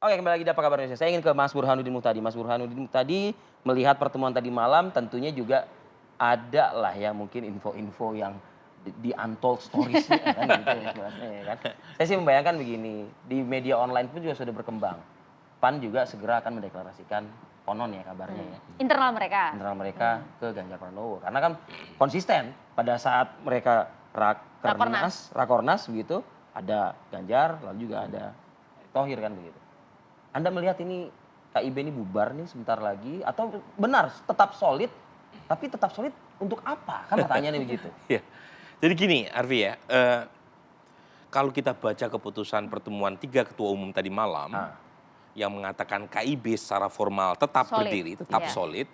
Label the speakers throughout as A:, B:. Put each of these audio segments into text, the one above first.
A: Oke, kembali lagi di Apa Kabar Indonesia. Saya ingin ke Mas Burhanuddin Muhtadi. Mas Burhanuddin Muhtadi melihat pertemuan tadi malam tentunya juga ada lah ya mungkin info-info yang di untold stories-nya kan gitu ya istilahnya ya kan. Saya sih membayangkan begini, di media online pun juga sudah berkembang. PAN juga segera akan mendeklarasikan konon ya kabarnya ya.
B: Internal mereka.
A: Internal mereka ke Ganjar Pranowo. Karena kan konsisten pada saat mereka rakornas begitu, ada Ganjar lalu juga ada Erick Thohir kan begitu. Anda melihat ini KIB ini bubar nih sebentar lagi atau benar tetap solid, tapi tetap solid untuk apa? Kan pertanyaannya begitu.
C: Ya. Jadi gini Arfi ya, kalau kita baca keputusan pertemuan 3 ketua umum tadi malam yang mengatakan KIB secara formal tetap
B: Solid.
C: berdiri, tetap
B: Iya.
C: solid,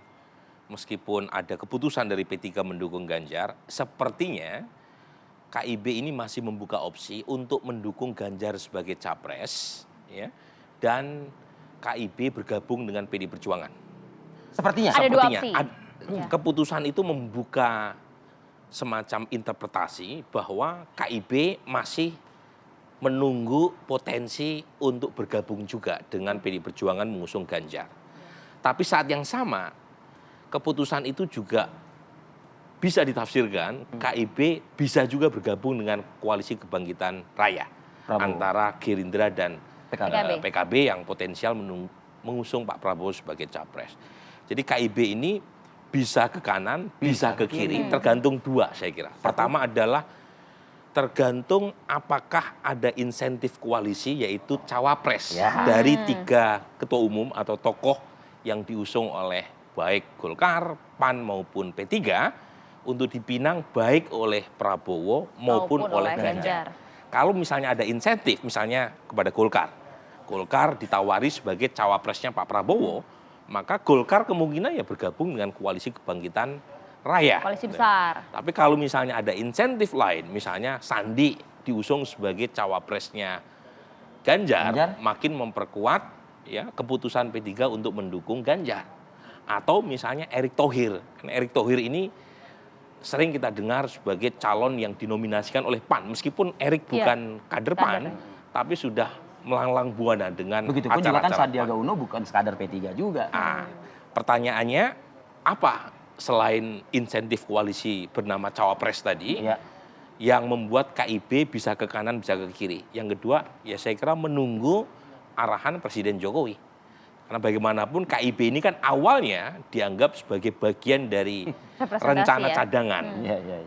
C: meskipun ada keputusan dari P3 mendukung Ganjar, sepertinya KIB ini masih membuka opsi untuk mendukung Ganjar sebagai capres, ya, dan KIB bergabung dengan PD Perjuangan.
A: Sepertinya.
B: Ada dua
C: Sepertinya
B: opsi. Iya.
C: keputusan itu membuka semacam interpretasi bahwa KIB masih menunggu potensi untuk bergabung juga dengan PD Perjuangan mengusung Ganjar. Tapi saat yang sama, keputusan itu juga bisa ditafsirkan KIB bisa juga bergabung dengan Koalisi Kebangkitan Raya antara Gerindra dan PKB yang potensial mengusung Pak Prabowo sebagai capres. Jadi KIB ini bisa ke kanan, bisa ke kiri, tergantung dua saya kira. Pertama adalah tergantung apakah ada insentif koalisi yaitu cawapres dari 3 ketua umum atau tokoh yang diusung oleh baik Golkar, PAN maupun P3 untuk dipinang baik oleh Prabowo maupun oleh Ganjar. Kalau misalnya ada insentif, misalnya kepada Golkar ditawari sebagai cawapresnya Pak Prabowo, maka Golkar kemungkinan ya bergabung dengan Koalisi Kebangkitan Raya.
B: Koalisi besar.
C: Tapi kalau misalnya ada insentif lain, misalnya Sandi diusung sebagai cawapresnya Ganjar, makin memperkuat ya keputusan P3 untuk mendukung Ganjar. Atau misalnya Erick Thohir. Karena Erick Thohir ini sering kita dengar sebagai calon yang dinominasikan oleh PAN. Meskipun Erick bukan kader PAN, tapi sudah melanglang buana dengan
A: Begitupun juga kan
C: acara-acara
A: Sandiaga
C: PAN.
A: Uno bukan sekadar P3 juga.
C: Pertanyaannya apa selain insentif koalisi bernama cawapres tadi yang membuat KIB bisa ke kanan bisa ke kiri. Yang kedua ya saya kira menunggu arahan Presiden Jokowi. Karena bagaimanapun KIB ini kan awalnya dianggap sebagai bagian dari rencana cadangan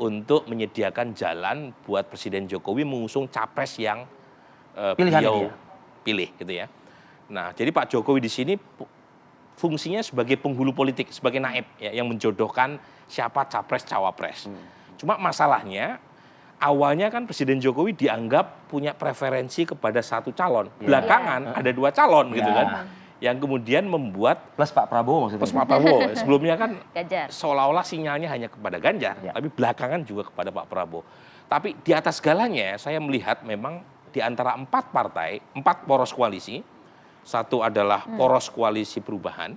C: untuk menyediakan jalan buat Presiden Jokowi mengusung capres yang beliau pilih gitu ya. Nah, jadi Pak Jokowi di sini fungsinya sebagai penghulu politik, sebagai naib ya, yang menjodohkan siapa capres cawapres. Cuma masalahnya awalnya kan Presiden Jokowi dianggap punya preferensi kepada satu calon. Belakangan ada 2 calon gitu kan. Yang kemudian membuat
A: plus Pak Prabowo maksudnya.
C: Plus Pak Prabowo. Sebelumnya kan seolah-olah sinyalnya hanya kepada Ganjar, tapi belakangan juga kepada Pak Prabowo. Tapi di atas segalanya saya melihat memang di antara 4 partai, 4 poros koalisi, satu adalah poros koalisi perubahan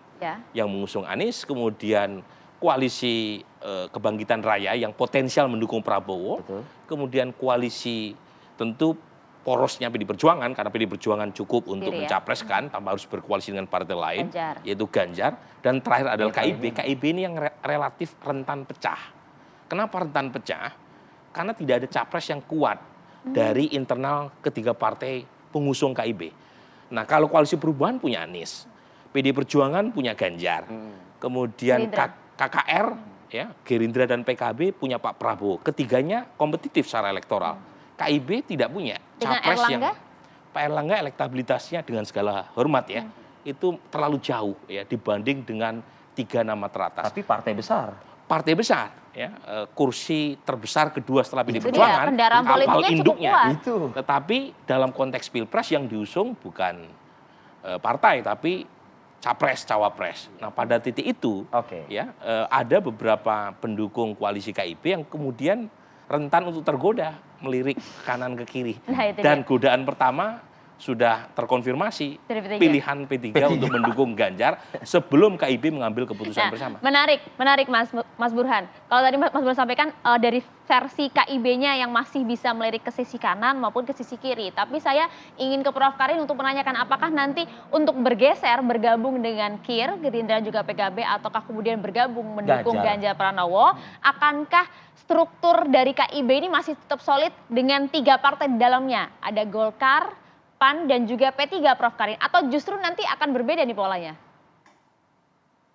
C: yang mengusung Anies, kemudian koalisi Kebangkitan Raya yang potensial mendukung Prabowo, kemudian koalisi tentu porosnya PD Perjuangan, karena PD Perjuangan cukup untuk mencapreskan tanpa harus berkoalisi dengan partai lain, yaitu Ganjar. Dan terakhir adalah KIB. KIB ini yang relatif rentan pecah. Kenapa rentan pecah? Karena tidak ada capres yang kuat dari internal ketiga partai pengusung KIB. Nah, kalau koalisi perubahan punya Anies, PD Perjuangan punya Ganjar, kemudian KKR, ya, Gerindra dan PKB punya Pak Prabowo. Ketiganya kompetitif secara elektoral. KIB tidak punya capres yang Pak Erlangga elektabilitasnya dengan segala hormat ya itu terlalu jauh ya dibanding dengan 3 nama teratas.
A: Tapi partai besar.
C: Partai besar ya kursi terbesar kedua setelah PD Perjuangan
B: kapal
C: induknya. Tetapi dalam konteks Pilpres yang diusung bukan partai tapi capres cawapres. Nah pada titik itu ya ada beberapa pendukung koalisi KIB yang kemudian rentan untuk tergoda melirik kanan ke kiri. Dan godaan pertama sudah terkonfirmasi
B: Dari P3.
C: pilihan P3 untuk mendukung Ganjar sebelum KIB mengambil keputusan bersama.
B: Menarik Mas Burhan. Kalau tadi Mas Burhan sampaikan dari versi KIB-nya yang masih bisa melirik ke sisi kanan maupun ke sisi kiri. Tapi saya ingin ke Prof. Karin untuk menanyakan apakah nanti untuk bergeser, bergabung dengan KIR, Gerindra juga PKB, ataukah kemudian bergabung mendukung Ganjar Pranowo, akankah struktur dari KIB ini masih tetap solid dengan 3 partai di dalamnya? Ada Golkar, PAN, dan juga P3, Prof. Karin. Atau justru nanti akan berbeda nih polanya?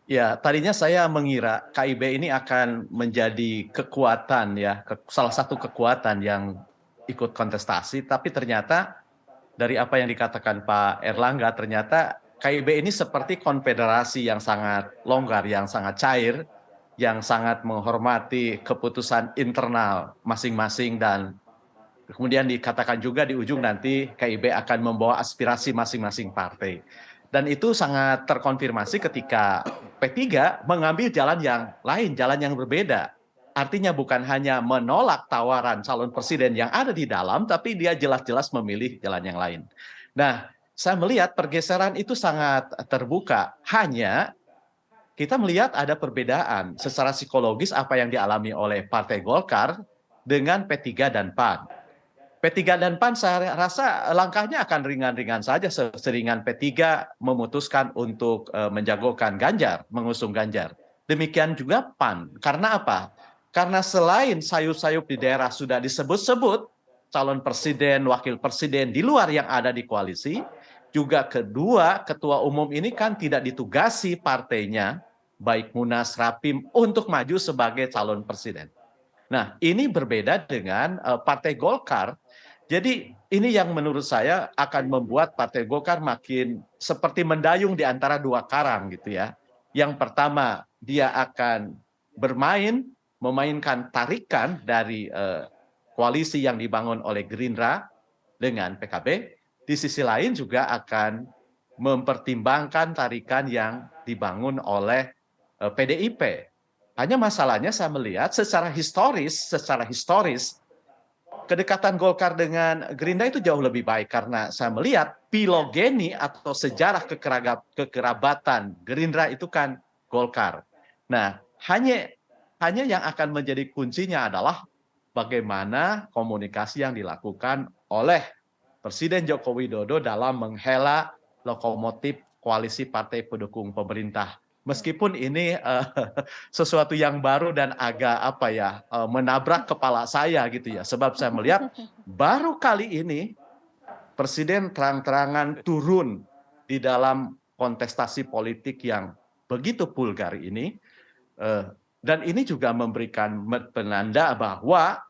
D: Ya, tadinya saya mengira KIB ini akan menjadi kekuatan ya, salah satu kekuatan yang ikut kontestasi, tapi ternyata dari apa yang dikatakan Pak Erlangga, ternyata KIB ini seperti konfederasi yang sangat longgar, yang sangat cair, yang sangat menghormati keputusan internal masing-masing, dan kemudian dikatakan juga di ujung nanti KIB akan membawa aspirasi masing-masing partai. Dan itu sangat terkonfirmasi ketika P3 mengambil jalan yang lain, jalan yang berbeda. Artinya bukan hanya menolak tawaran calon presiden yang ada di dalam, tapi dia jelas-jelas memilih jalan yang lain. Nah, saya melihat pergeseran itu sangat terbuka. Hanya kita melihat ada perbedaan secara psikologis apa yang dialami oleh Partai Golkar dengan P3 dan PAN. P3 dan PAN saya rasa langkahnya akan ringan-ringan saja, seringan P3 memutuskan untuk menjagokan Ganjar, mengusung Ganjar. Demikian juga PAN. Karena apa? Karena selain sayup-sayup di daerah sudah disebut-sebut calon presiden, wakil presiden di luar yang ada di koalisi, juga kedua ketua umum ini kan tidak ditugasi partainya, baik Munas, Rapim, untuk maju sebagai calon presiden. Nah, ini berbeda dengan Partai Golkar. Jadi ini yang menurut saya akan membuat Partai Golkar makin seperti mendayung di antara 2 karang gitu ya. Yang pertama, dia akan memainkan tarikan dari koalisi yang dibangun oleh Gerindra dengan PKB. Di sisi lain juga akan mempertimbangkan tarikan yang dibangun oleh PDIP. Hanya masalahnya saya melihat secara historis kedekatan Golkar dengan Gerindra itu jauh lebih baik, karena saya melihat filogeni atau sejarah kekerabatan Gerindra itu kan Golkar. Nah, hanya yang akan menjadi kuncinya adalah bagaimana komunikasi yang dilakukan oleh Presiden Joko Widodo dalam menghela lokomotif koalisi partai pendukung pemerintah. Meskipun ini sesuatu yang baru dan agak menabrak kepala saya gitu ya. Sebab saya melihat baru kali ini Presiden terang-terangan turun di dalam kontestasi politik yang begitu vulgar ini. Dan ini juga memberikan penanda bahwa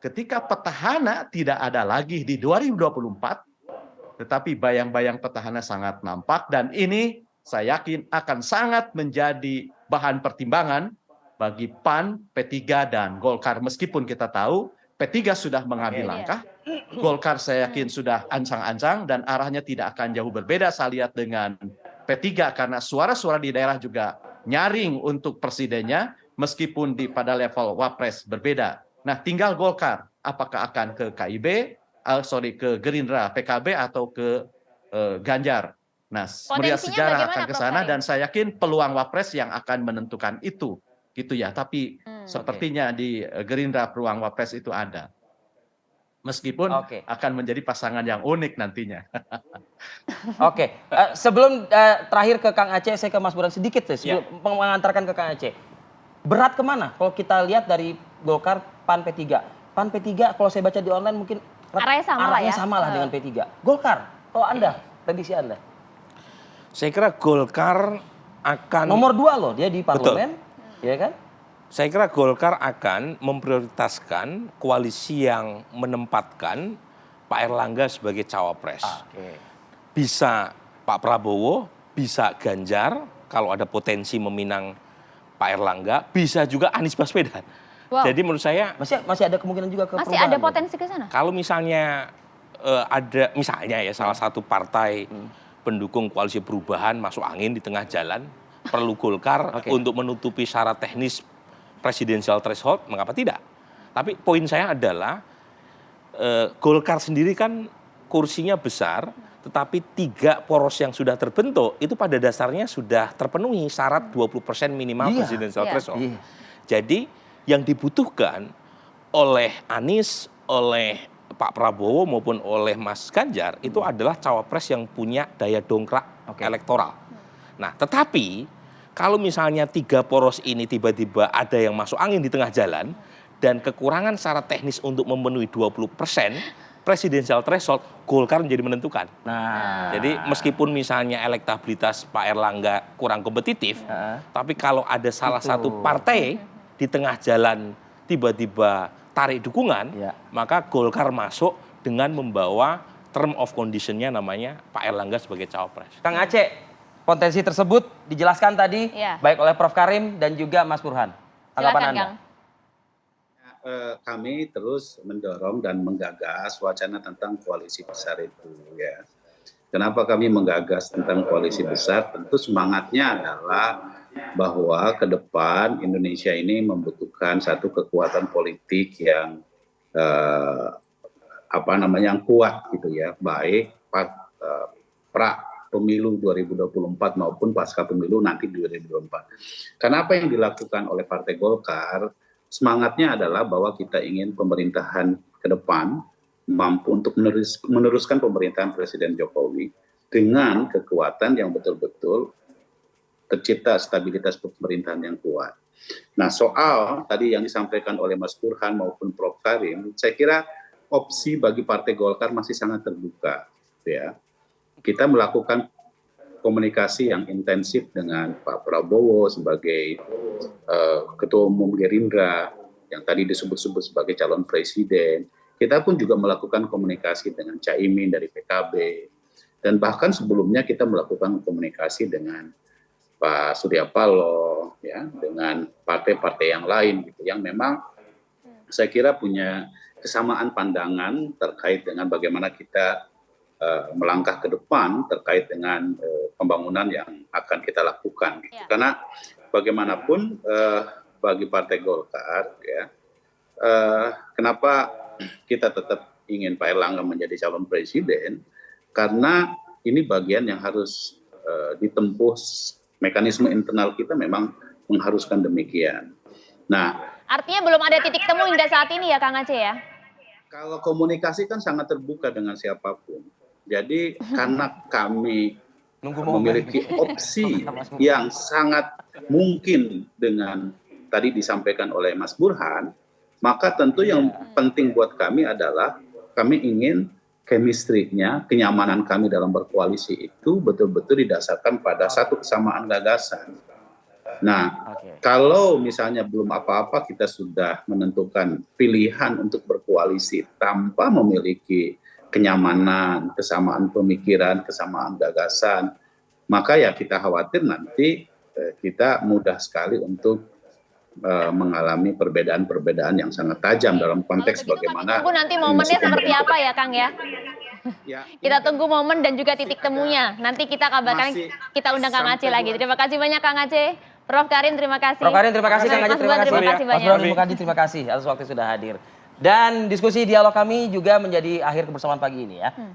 D: ketika petahana tidak ada lagi di 2024, tetapi bayang-bayang petahana sangat nampak, dan ini saya yakin akan sangat menjadi bahan pertimbangan bagi PAN, P3, dan Golkar. Meskipun kita tahu P3 sudah mengambil langkah, Golkar saya yakin sudah ancang-ancang dan arahnya tidak akan jauh berbeda saya lihat dengan P3, karena suara-suara di daerah juga nyaring untuk presidennya meskipun pada level wapres berbeda. Nah, tinggal Golkar, apakah akan ke ke Gerindra, PKB, atau ke Ganjar. Nah, melihat sejarah akan ke sana, dan saya yakin peluang wapres yang akan menentukan itu, gitu ya. Tapi sepertinya di Gerindra peluang wapres itu ada, meskipun akan menjadi pasangan yang unik nantinya.
A: Sebelum terakhir ke Kang Aceh, saya ke Mas Burhan sedikit sebelum mengantarkan ke Kang Aceh. Berat kemana kalau kita lihat dari Golkar, PAN, P3? PAN, P3 kalau saya baca di online mungkin arahnya sama lah dengan P3. Golkar, kalau Anda, prediksi Anda?
C: Saya kira Golkar akan
A: nomor 2 loh dia di parlemen, ya kan?
C: Saya kira Golkar akan memprioritaskan koalisi yang menempatkan Pak Erlangga sebagai cawapres. Bisa Pak Prabowo, bisa Ganjar, kalau ada potensi meminang Pak Erlangga, bisa juga Anies Baswedan. Wow. Jadi menurut saya
A: masih ada kemungkinan juga ke
B: masih ada potensi ke sana.
C: Kalau misalnya ada salah satu partai pendukung koalisi perubahan masuk angin di tengah jalan, perlu Golkar untuk menutupi syarat teknis presidensial threshold, mengapa tidak? Tapi poin saya adalah Golkar sendiri kan kursinya besar, tetapi 3 poros yang sudah terbentuk itu pada dasarnya sudah terpenuhi syarat 20% minimal presidential threshold. Jadi yang dibutuhkan oleh Anies, oleh Pak Prabowo maupun oleh Mas Ganjar itu adalah cawapres yang punya daya dongkrak elektoral. Nah, tetapi kalau misalnya 3 poros ini tiba-tiba ada yang masuk angin di tengah jalan dan kekurangan syarat teknis untuk memenuhi 20% presidensial threshold, Golkar menjadi menentukan.
A: Nah,
C: jadi meskipun misalnya elektabilitas Pak Erlangga kurang kompetitif, tapi kalau ada salah satu partai di tengah jalan tiba-tiba tarik dukungan, maka Golkar masuk dengan membawa term of condition-nya namanya Pak Erlangga sebagai cawapres.
A: Kang Aceh, potensi tersebut dijelaskan tadi baik oleh Prof. Karim dan juga Mas Burhan. Tanggapan Anda?
B: Kang.
E: Kami terus mendorong dan menggagas wacana tentang koalisi besar itu ya. Kenapa kami menggagas tentang koalisi besar? Tentu semangatnya adalah bahwa ke depan Indonesia ini membutuhkan satu kekuatan politik yang yang kuat gitu ya, baik pra pemilu 2024 maupun pasca pemilu nanti 2024. Karena apa yang dilakukan oleh Partai Golkar, semangatnya adalah bahwa kita ingin pemerintahan ke depan mampu untuk meneruskan pemerintahan Presiden Jokowi dengan kekuatan yang betul-betul tercipta stabilitas pemerintahan yang kuat. Nah, soal tadi yang disampaikan oleh Mas Burhan maupun Prof. Karim, saya kira opsi bagi Partai Golkar masih sangat terbuka. Ya, kita melakukan komunikasi yang intensif dengan Pak Prabowo sebagai Ketua Umum Gerindra yang tadi disebut-sebut sebagai calon presiden. Kita pun juga melakukan komunikasi dengan Caimin dari PKB dan bahkan sebelumnya kita melakukan komunikasi dengan Pak Surya Paloh, ya, dengan partai-partai yang lain gitu, yang memang saya kira punya kesamaan pandangan terkait dengan bagaimana kita melangkah ke depan terkait dengan pembangunan yang akan kita lakukan. Gitu. Karena bagaimanapun bagi Partai Golkar, ya, kenapa kita tetap ingin Pak Erlangga menjadi calon presiden? Karena ini bagian yang harus ditempuh. Mekanisme internal kita memang mengharuskan demikian. Nah,
B: artinya belum ada titik temu hingga saat ini ya Kang Aceh ya?
E: Kalau komunikasi kan sangat terbuka dengan siapapun. Jadi karena kami memiliki opsi yang sangat mungkin dengan tadi disampaikan oleh Mas Burhan, maka tentu yang penting buat kami adalah kami ingin chemistry-nya, kenyamanan kami dalam berkoalisi itu betul-betul didasarkan pada satu kesamaan gagasan. Nah, kalau misalnya belum apa-apa kita sudah menentukan pilihan untuk berkoalisi tanpa memiliki kenyamanan, kesamaan pemikiran, kesamaan gagasan, maka ya kita khawatir nanti kita mudah sekali untuk mengalami perbedaan-perbedaan yang sangat tajam dalam konteks bagaimana.
B: Tunggu nanti momennya seperti apa ya Kang ya?
E: Ya,
B: kita tunggu momen dan juga titik temunya. Nanti kita kabarkan, kita undang Kang Aceh lagi. Terima kasih banyak Kang Aceh. Prof. Karim terima kasih.
A: Prof. Karim terima kasih, Kang Aceh terima kasih.
B: Terima kasih banyak.
A: Mas Burhan Mukadi terima kasih atas waktu sudah hadir. Dan diskusi dialog kami juga menjadi akhir kebersamaan pagi ini ya.